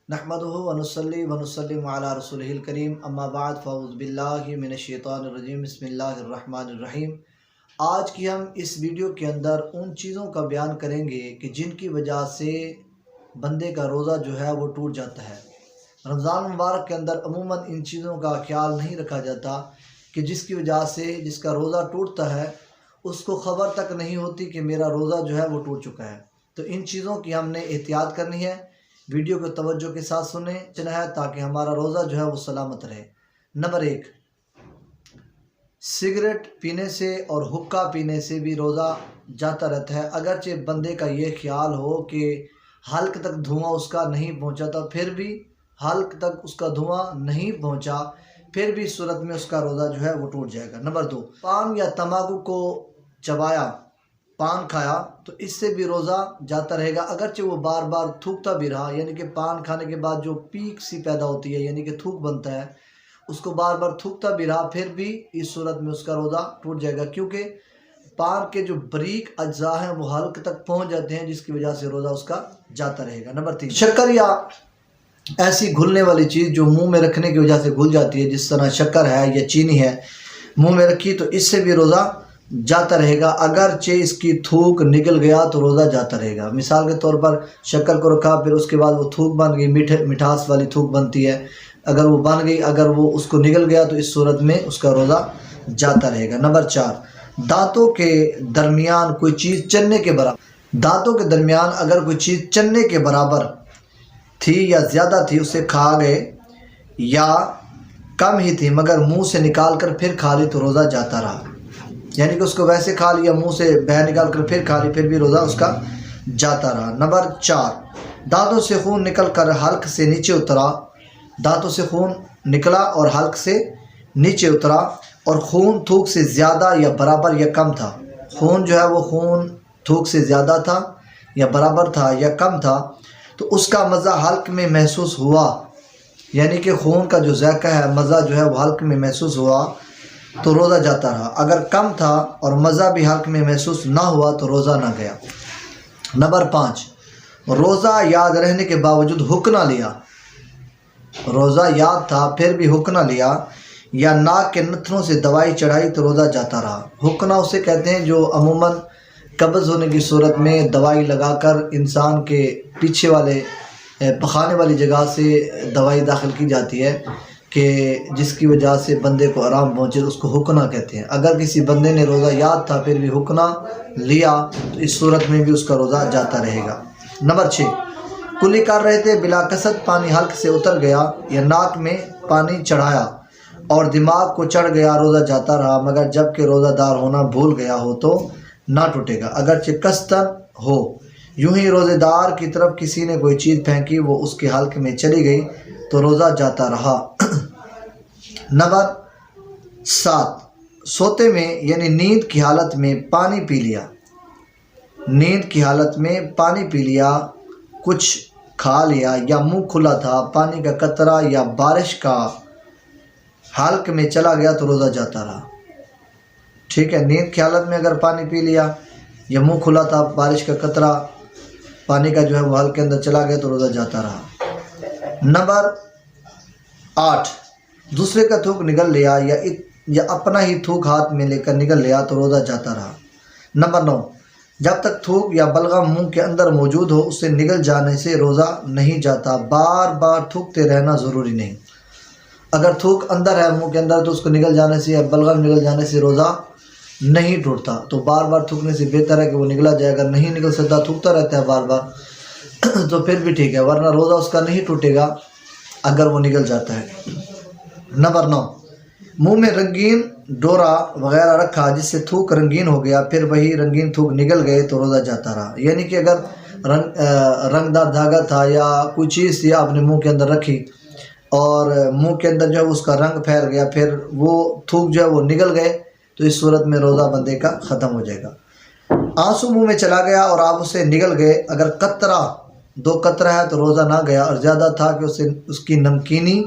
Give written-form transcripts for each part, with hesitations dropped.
नहमदुहु व नुसल्ली व नुसल्लिमु अला रसूलिहिल करीम अम्मा बाद फ़अऊज़ु बिल्लाहि मिनश शैतानिर रजीम बिस्मिल्लाहिर रहमानिर रहीम। आज की हम इस वीडियो के अंदर उन चीज़ों का बयान करेंगे कि जिनकी वजह से बंदे का रोज़ा जो है वो टूट जाता है। रमज़ान मुबारक के अंदर अमूमन इन चीज़ों का ख्याल नहीं रखा जाता कि जिसकी वजह से जिसका रोज़ा टूटता है उसको ख़बर तक नहीं होती कि मेरा रोज़ा जो है वो टूट चुका है। तो इन चीज़ों की हमने एहतियात करनी है। वीडियो को तवज्जो के साथ सुने चना है ताकि हमारा रोज़ा जो है वो सलामत रहे। नंबर 1, सिगरेट पीने से और हुक्का पीने से भी रोज़ा जाता रहता है। अगरचे बंदे का ये ख्याल हो कि हल्क तक धुआं उसका नहीं पहुंचा था, फिर भी हल्क तक उसका धुआं नहीं पहुंचा, फिर भी सूरत में उसका रोज़ा जो है वो टूट जाएगा। नंबर 2, पान या तंबाकू को चबाया, पान खाया तो इससे भी रोज़ा जाता रहेगा। अगरचे वो बार बार थूकता भी रहा, यानी कि पान खाने के बाद जो पीक सी पैदा होती है यानी कि थूक बनता है, उसको बार बार थूकता भी रहा, फिर भी इस सूरत में उसका रोज़ा टूट जाएगा, क्योंकि पान के जो बारीक अज्जा हैं वो हल्क तक पहुंच जाते हैं, जिसकी वजह से रोज़ा उसका जाता रहेगा। नंबर 3, शक्कर या ऐसी घुलने वाली चीज़ जो मुंह में रखने की वजह से घुल जाती है, जिस तरह शक्कर है या चीनी है, मुंह में रखी तो इससे भी रोज़ा जाता रहेगा। अगरचे इसकी थूक निकल गया तो रोज़ा जाता रहेगा। मिसाल के तौर पर शक्कर को रखा, फिर उसके बाद वो थूक बन गई, मिठास वाली थूक बनती है, अगर वो बन गई, अगर वो उसको निकल गया तो इस सूरत में उसका रोज़ा जाता रहेगा। नंबर 4, दांतों के दरमियान कोई चीज़ चलने के बराबर, दांतों के दरमियान अगर कोई चीज़ चलने के बराबर थी या ज़्यादा थी, उसे खा गए, या कम ही थी मगर मुंह से निकाल कर फिर खा ली तो रोज़ा जाता रहा, यानी कि उसको वैसे खा लिया, मुंह से बह निकाल कर फिर खा ली, फिर भी रोज़ा उसका जाता रहा। नंबर 4, दांतों से खून निकल कर हल्क से नीचे उतरा, दांतों से खून निकला और हल्क से नीचे उतरा और खून थूक से ज़्यादा या बराबर या कम था, खून जो है वो खून थूक से ज़्यादा था या बराबर था या कम था, तो उसका मज़ा हल्क में महसूस हुआ, यानी कि खून का जो ज़ायक़ा है, मज़ा जो है वो हल्क में महसूस हुआ तो रोज़ा जाता रहा। अगर कम था और मज़ा भी हल्क में महसूस ना हुआ तो रोज़ा ना गया। नंबर 5, रोज़ा याद रहने के बावजूद हुक्क ना लिया, रोज़ा याद था फिर भी हुक्क ना लिया, या नाक के नथनों से दवाई चढ़ाई तो रोज़ा जाता रहा। हुक्ना उसे कहते हैं जो अमूमन कब्ज़ होने की सूरत में दवाई लगाकर इंसान के पीछे वाले पखाने वाली जगह से दवाई दाखिल की जाती है कि जिसकी वजह से बंदे को आराम पहुँचे, उसको हुक्ना कहते हैं। अगर किसी बंदे ने रोज़ा याद था फिर भी हुक्ना लिया तो इस सूरत में भी उसका रोज़ा जाता रहेगा। नंबर 6, कुली कर रहे थे, बिला कसद पानी हल्क से उतर गया या नाक में पानी चढ़ाया और दिमाग को चढ़ गया, रोज़ा जाता रहा, मगर जबकि रोज़ादार होना भूल गया हो तो ना टूटेगा। अगरचे कस्तन हो, यूं ही रोज़ेदार की तरफ किसी ने कोई चीज़ फेंकी, वो उसके हल्क में चली गई तो रोज़ा जाता रहा। नंबर 7, सोते में यानी नींद की हालत में पानी पी लिया, नींद की हालत में पानी पी लिया, कुछ खा लिया या मुंह खुला था, पानी का कतरा या बारिश का हल्क में चला गया तो रोज़ा जाता रहा। ठीक है, नींद की हालत में अगर पानी पी लिया या मुंह खुला था, बारिश का कतरा पानी का जो है वो हल्क के अंदर चला गया तो रोज़ा जाता रहा। नंबर 8, दूसरे का थूक निगल लिया या अपना ही थूक हाथ में लेकर निगल लिया तो रोज़ा जाता रहा। नंबर 9, जब तक थूक या बलगम मुंह के अंदर मौजूद हो उससे निगल जाने से रोज़ा नहीं जाता। बार बार थूकते रहना ज़रूरी नहीं, अगर थूक अंदर है मुंह के अंदर तो उसको निगल जाने से या बलगम निगल जाने से रोज़ा नहीं टूटता। तो बार बार थूकने से बेहतर है कि वो निगला जाए। अगर नहीं निकल सकता, थूकता रहता है बार बार तो फिर भी ठीक है, वरना रोज़ा उसका नहीं टूटेगा अगर वो निकल जाता है। नंबर 9, मुंह में रंगीन डोरा वगैरह रखा जिससे थूक रंगीन हो गया, फिर वही रंगीन थूक निकल गए तो रोज़ा जाता रहा। यानी कि अगर रंगदार धागा था या कोई चीज़ थी आपने मुंह के अंदर रखी और मुंह के अंदर जो है उसका रंग फैल गया, फिर वो थूक जो है वो निकल गए तो इस सूरत में रोज़ा बंदे का ख़त्म हो जाएगा। आंसू मुंह में चला गया और आप उससे निकल गए, अगर कतरा 2 कतरा है तो रोज़ा ना गया, और ज़्यादा था कि उसे उसकी नमकीनी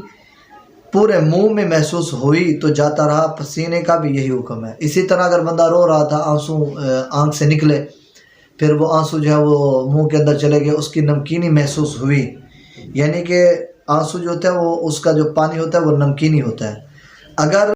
पूरे मुंह में महसूस हुई तो जाता रहा। पसीने का भी यही हुक्म है। इसी तरह अगर बंदा रो रहा था, आंसू आँख से निकले, फिर वो आंसू जो है वो मुंह के अंदर चले गए, उसकी नमकीनी महसूस हुई یعنی کہ آنسو جو ہوتا ہے وہ اس کا جو پانی ہوتا ہے وہ نمکینی ہوتا ہے۔ اگر